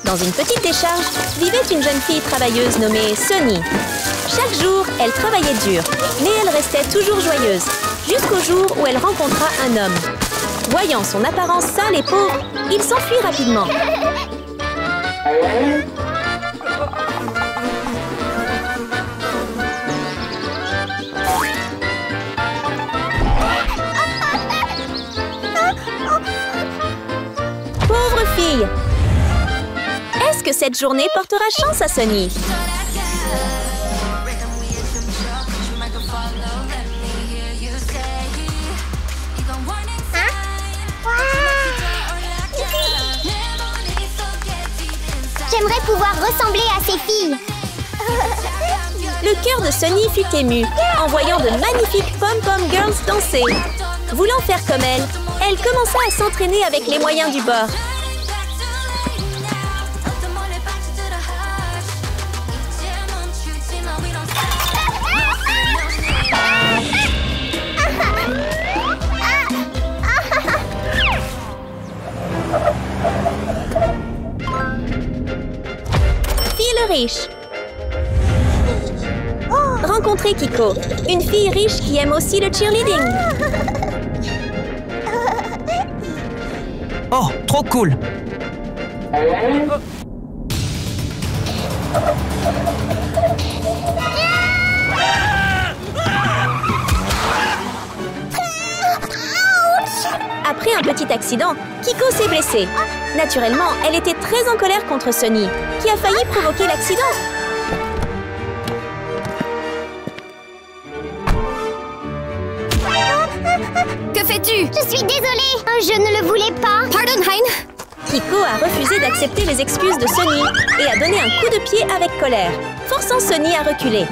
Dans une petite décharge, vivait une jeune fille travailleuse nommée Sunny. Chaque jour, elle travaillait dur, mais elle restait toujours joyeuse, jusqu'au jour où elle rencontra un homme. Voyant son apparence sale et pauvre, il s'enfuit rapidement. Pauvre fille! Est-ce que cette journée portera chance à Sunny? J'aimerais pouvoir ressembler à ces filles. Le cœur de Sunny fut ému en voyant de magnifiques pom-pom girls danser. Voulant faire comme elle commença à s'entraîner avec les moyens du bord. Riche. Rencontrez Kiko, une fille riche qui aime aussi le cheerleading. Oh, trop cool! Après un petit accident, Kiko s'est blessée. Naturellement, elle était très en colère contre Sunny, qui a failli provoquer l'accident. Que fais-tu? Je suis désolée, je ne le voulais pas. Pardon, Hein? Kiko a refusé d'accepter les excuses de Sunny et a donné un coup de pied avec colère, forçant Sunny à reculer.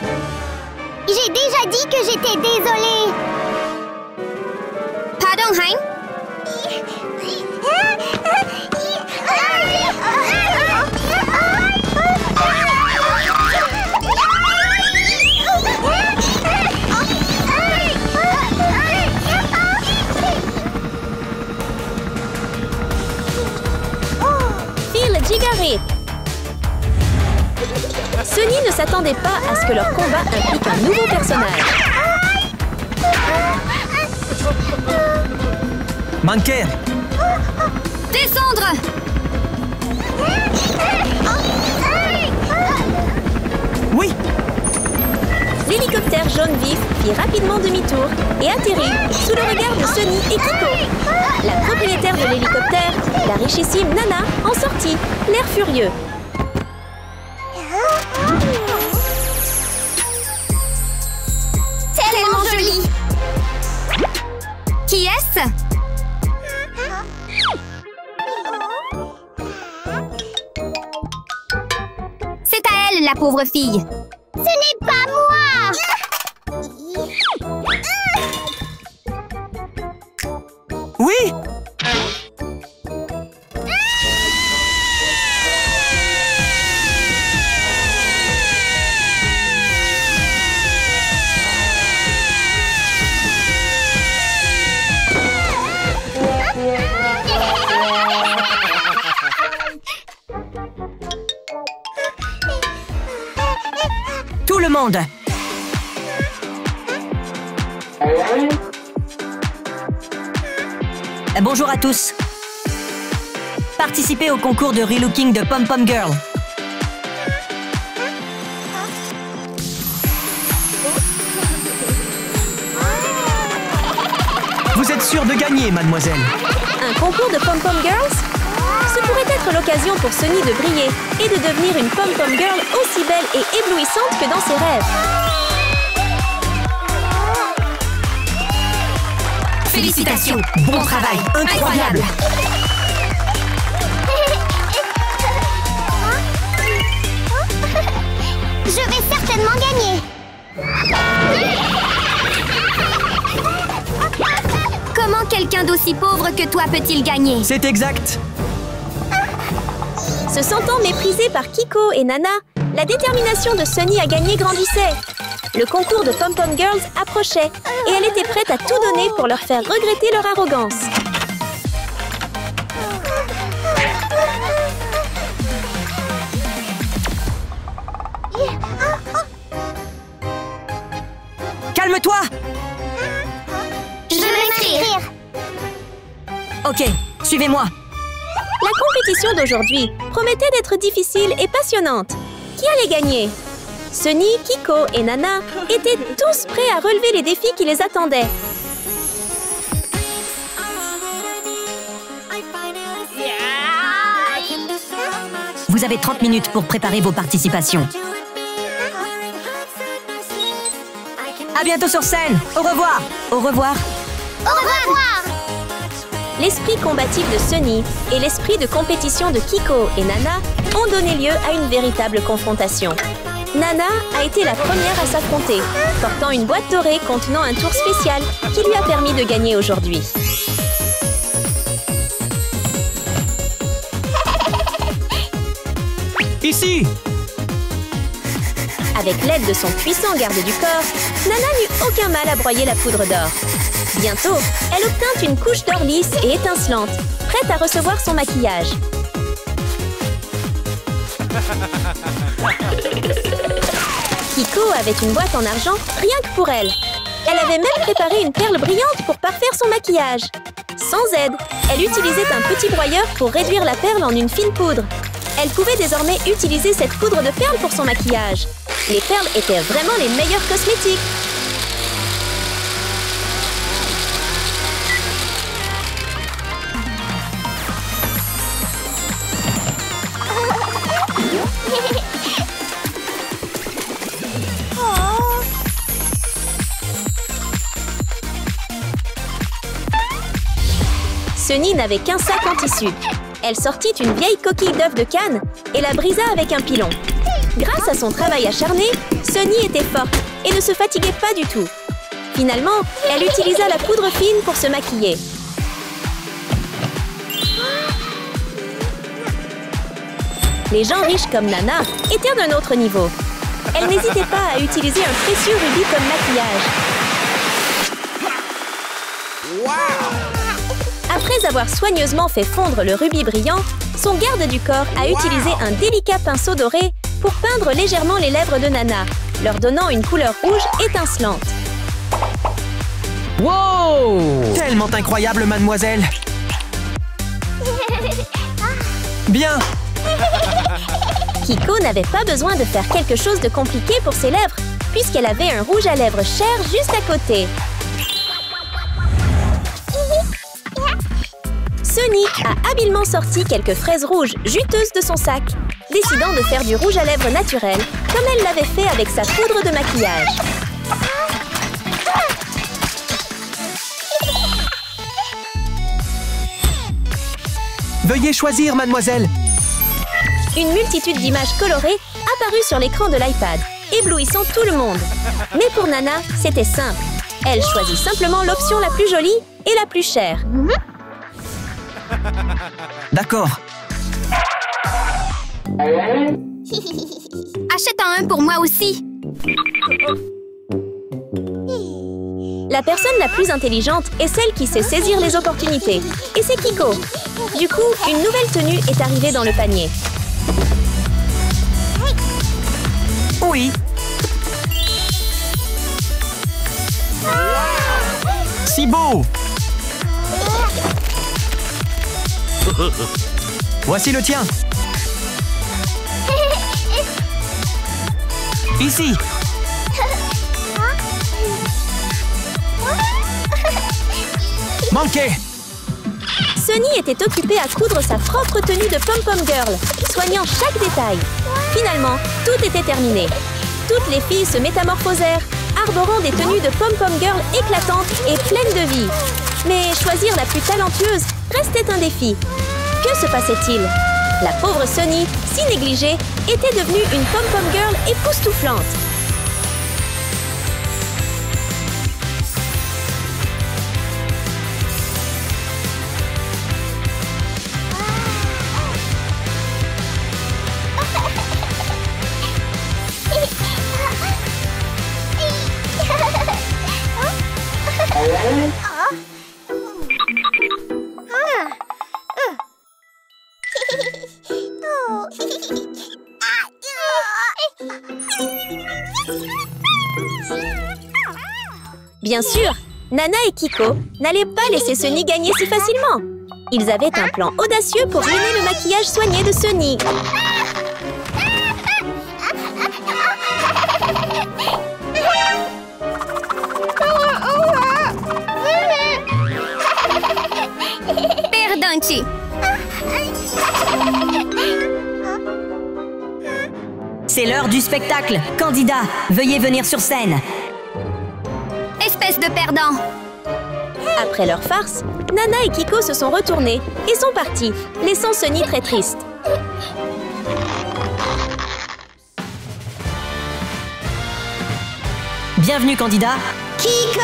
J'ai déjà dit que j'étais désolée. Pardon, Hein? Phil Gigarit. Sunny ne s'attendait pas à ce que leur combat implique un nouveau personnage. Manquer! Descendre! Oui! L'hélicoptère jaune vif fit rapidement demi-tour et atterrit sous le regard de Sunny et Kiko. La propriétaire de l'hélicoptère, la richissime Nana, en sortit, l'air furieux. Tellement jolie! Qui est-ce? C'est à elle, la pauvre fille. Ce n'est pas moi. Oui! Tout le monde! Bonjour à tous! Participez au concours de relooking de Pom Pom Girl. Vous êtes sûre de gagner, mademoiselle? Un concours de Pom Pom Girls? Ce pourrait être l'occasion pour Sunny de briller et de devenir une Pom Pom Girl aussi belle et éblouissante que dans ses rêves. Félicitations! Bon travail! Incroyable! Je vais certainement gagner. Comment quelqu'un d'aussi pauvre que toi peut-il gagner? C'est exact! Se sentant méprisée par Kiko et Nana, la détermination de Sunny à gagner grandissait. Le concours de Pom Pom Girls approchait et elle était prête à tout donner pour leur faire regretter leur arrogance. Calme-toi! Je veux m'inscrire. Ok, suivez-moi. La compétition d'aujourd'hui promettait d'être difficile et passionnante. Qui allait gagner? Sunny, Kiko et Nana étaient tous prêts à relever les défis qui les attendaient. Vous avez 30 minutes pour préparer vos participations. À bientôt sur scène. Au revoir. Au revoir. Au revoir. L'esprit combatif de Sunny et l'esprit de compétition de Kiko et Nana ont donné lieu à une véritable confrontation. Nana a été la première à s'affronter, portant une boîte dorée contenant un tour spécial qui lui a permis de gagner aujourd'hui. Ici! Avec l'aide de son puissant garde du corps, Nana n'eut aucun mal à broyer la poudre d'or. Bientôt, elle obtint une couche d'or lisse et étincelante, prête à recevoir son maquillage. Kiko avait une boîte en argent rien que pour elle. Elle avait même préparé une perle brillante pour parfaire son maquillage. Sans aide, elle utilisait un petit broyeur pour réduire la perle en une fine poudre. Elle pouvait désormais utiliser cette poudre de perles pour son maquillage. Les perles étaient vraiment les meilleurs cosmétiques. Sunny n'avait qu'un sac en tissu. Elle sortit une vieille coquille d'œuf de canne et la brisa avec un pilon. Grâce à son travail acharné, Sunny était forte et ne se fatiguait pas du tout. Finalement, elle utilisa la poudre fine pour se maquiller. Les gens riches comme Nana étaient d'un autre niveau. Elle n'hésitait pas à utiliser un précieux rubis comme maquillage. Après avoir soigneusement fait fondre le rubis brillant, son garde du corps a utilisé un délicat pinceau doré pour peindre légèrement les lèvres de Nana, leur donnant une couleur rouge étincelante. Wow! Tellement incroyable, mademoiselle! Bien! Kiko n'avait pas besoin de faire quelque chose de compliqué pour ses lèvres, puisqu'elle avait un rouge à lèvres cher juste à côté. Sunny a habilement sorti quelques fraises rouges juteuses de son sac, décidant de faire du rouge à lèvres naturel, comme elle l'avait fait avec sa poudre de maquillage. Veuillez choisir, mademoiselle! Une multitude d'images colorées apparut sur l'écran de l'iPad, éblouissant tout le monde. Mais pour Nana, c'était simple. Elle choisit simplement l'option la plus jolie et la plus chère. D'accord. Achète-en un pour moi aussi. La personne la plus intelligente est celle qui sait saisir les opportunités. Et c'est Kiko. Du coup, une nouvelle tenue est arrivée dans le panier. Oui. Si beau! Voici le tien. Ici. Manqué. Sunny était occupée à coudre sa propre tenue de Pom-Pom Girl, soignant chaque détail. Finalement, tout était terminé. Toutes les filles se métamorphosèrent, arborant des tenues de Pom-Pom Girl éclatantes et pleines de vie. Mais choisir la plus talentueuse restait un défi. Que se passait-il? La pauvre Sunny, si négligée, était devenue une Pom-Pom Girl époustouflante. Bien sûr, Nana et Kiko n'allaient pas laisser Sunny gagner si facilement. Ils avaient un plan audacieux pour ruiner le maquillage soigné de Sunny. Perdonci. C'est l'heure du spectacle. Candidat, veuillez venir sur scène. Espèce de perdant. Après leur farce, Nana et Kiko se sont retournés et sont partis, laissant Sunny très triste. Bienvenue, candidat. Kiko!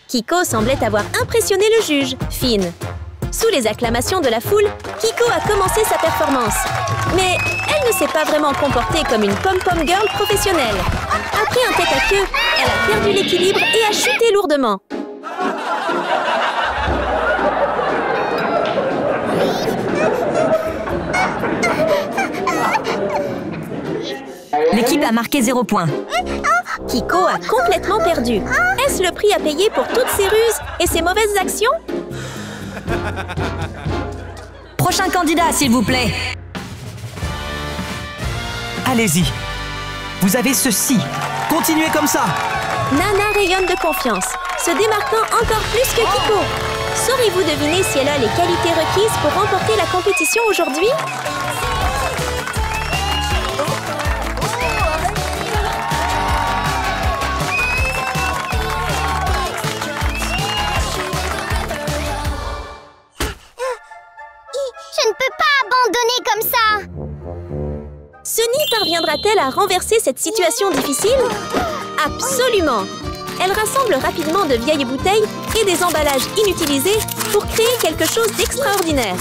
Kiko semblait avoir impressionné le juge, Finn. Sous les acclamations de la foule, Kiko a commencé sa performance. Mais elle ne s'est pas vraiment comportée comme une pom-pom girl professionnelle. Après un tête-à-queue, elle a perdu l'équilibre et a chuté lourdement. L'équipe a marqué 0 point. Kiko a complètement perdu. Est-ce le prix à payer pour toutes ses ruses et ses mauvaises actions? Prochain candidat, s'il vous plaît. Allez-y. Vous avez ceci. Continuez comme ça. Nana rayonne de confiance, se démarquant encore plus que Kiko. Saurez-vous deviner si elle a les qualités requises pour remporter la compétition aujourd'hui? Je ne peux pas abandonner comme ça. Sunny parviendra-t-elle à renverser cette situation difficile? Absolument! Elle rassemble rapidement de vieilles bouteilles et des emballages inutilisés pour créer quelque chose d'extraordinaire.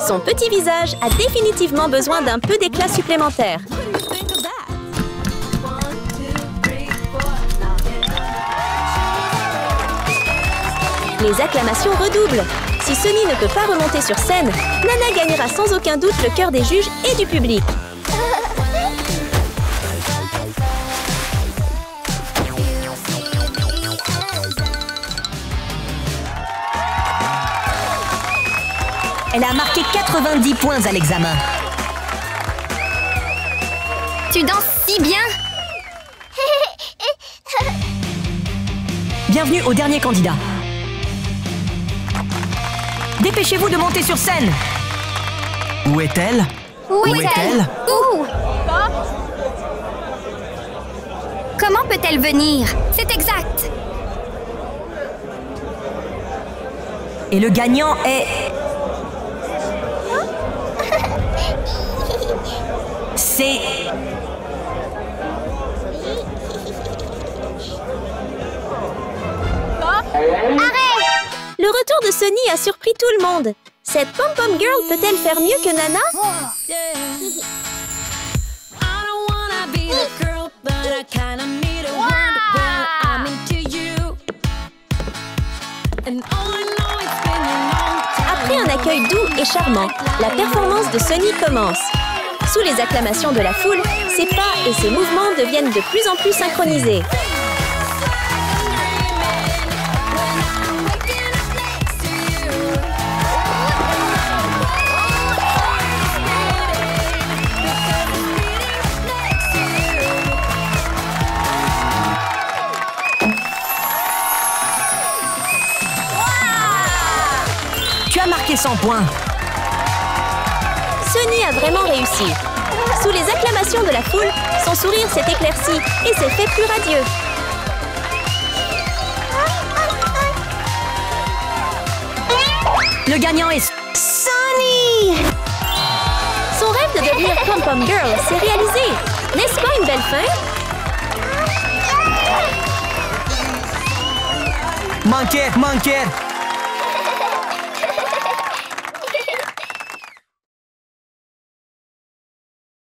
Son petit visage a définitivement besoin d'un peu d'éclat supplémentaire. Les acclamations redoublent. Si Sunny ne peut pas remonter sur scène, Nana gagnera sans aucun doute le cœur des juges et du public. Elle a marqué 90 points à l'examen. Tu danses si bien. Bienvenue au dernier candidat. Dépêchez-vous de monter sur scène. Où est-elle? Où est-elle? Où? Comment peut-elle venir? C'est exact. Et le gagnant est... C'est... Le retour de Sunny a surpris tout le monde. Cette pom-pom girl peut-elle faire mieux que Nana? Après un accueil doux et charmant, la performance de Sunny commence. Sous les acclamations de la foule, ses pas et ses mouvements deviennent de plus en plus synchronisés. Tu as marqué 100 points. Sunny a vraiment réussi. Sous les acclamations de la foule, son sourire s'est éclairci et s'est fait plus radieux. Le gagnant est... Sunny! Son rêve de devenir pom-pom girl s'est réalisé. N'est-ce pas une belle fin? Manquez.